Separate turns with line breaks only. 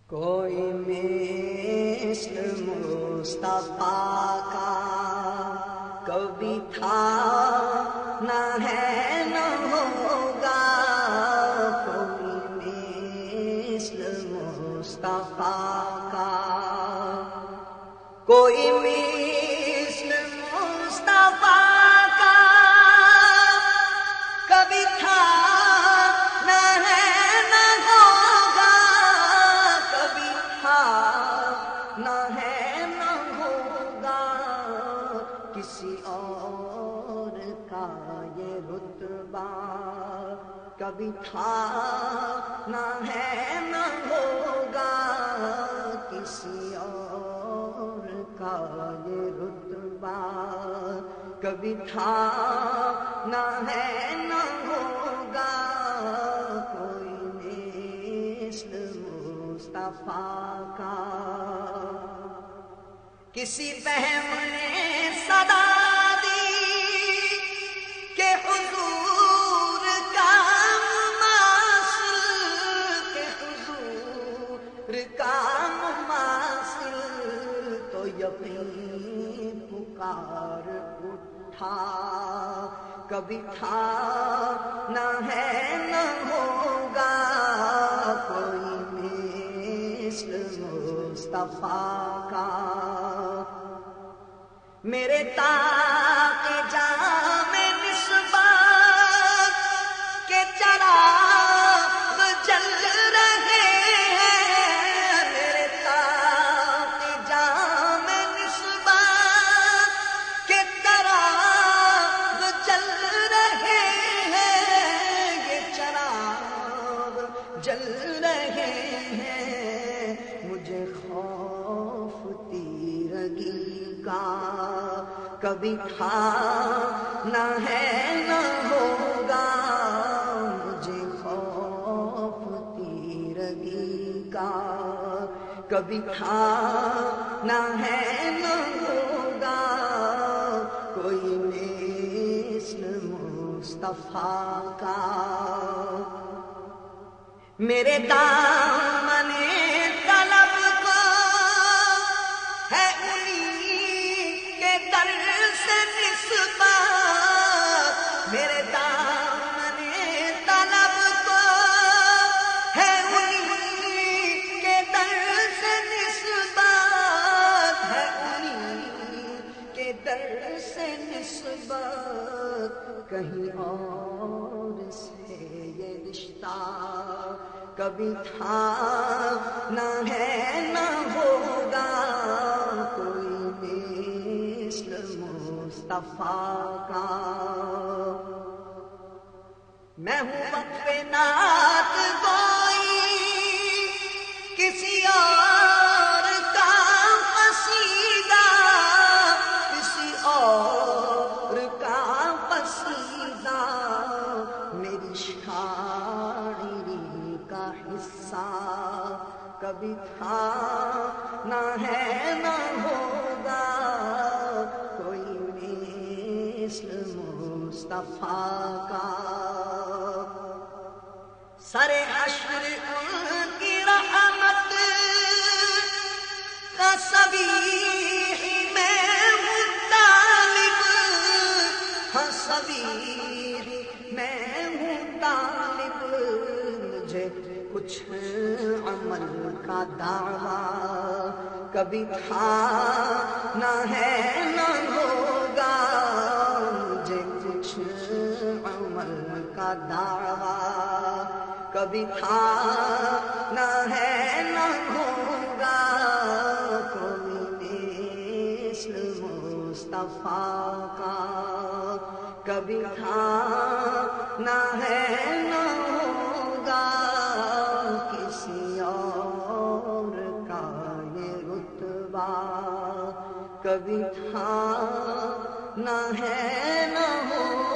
کوئی مثل مصطفیٰ کا کبھی تھا نہ ہے نہ ہوگا، کوئی مثل مصطفیٰ کا، کوئی مثل مصطفیٰ کا کبھی تھا نہ ہے نہ ہوگا، کبھی تھا نہ ہے نہ ہوگا، کسی اور کا یہ رتبہ کبھی تھا نہ ہے نہ ہوگا، کسی اور کا یہ رتبہ کبھی تھا نہ ہے نہ ہوگا، کوئی مثل مصطفیٰ کا۔ کسی بہم نے صدا دی کہ حضور کا مماثل، کہ حضور کا مماثل، تو یقین پکار اٹھا، کبھی تھا نہ ہے نہ ہوگا، کوئی مثل مصطفیٰ کا۔ میرے تاق جام نسبت کے چراغ جل رہے ہیں، میرے تاق جام نسبت کے چراغ جل رہے ہیں، یہ چراغ جل رہے ہیں، مجھے خوف تیرگی کا کبھی تھا نہ ہے نہ ہوگا، مجھے خوف تیرگی کا کبھی تھا نہ ہے نہ ہوگا، کوئی مثل مصطفیٰ کا۔ میرے دامن طلب کو ہے انہی کے در سے نسبت، میرے دامن طلب کو ہے انہی کے در سے نسبت، ہے انہی کے در سے نسبت، کہیں اور سے یہ رشتہ کبھی تھا نہ ہے نہ ہوگا، کوئی مثل مصطفیٰ کا۔ میں ہوں وقف نعت گوئی کسی اور کا قصیدہ، کسی اور کا قصیدہ، میری شاعری کا حصہ کبھی تھا نہ ہے نہ ہوگا، کوئی مثل مصطفیٰ کا۔ سر حشر ان کی رحمت کا سبیح میں ہوں طالب، ہاں سبیح میں ہوں طالب، مجھے کچھ عمل کا دعویٰ کبھی تھا نہ ہے نہ ہوگا، مجھے کچھ عمل کا دعویٰ کبھی تھا نہ ہے نہ ہوگا، کوئی مثل مصطفیٰ کا کبھی تھا نہ ہے نہ ہوگا، کسی اور کا یہ رتبہ کبھی تھا نہ ہے نہ ہوگا۔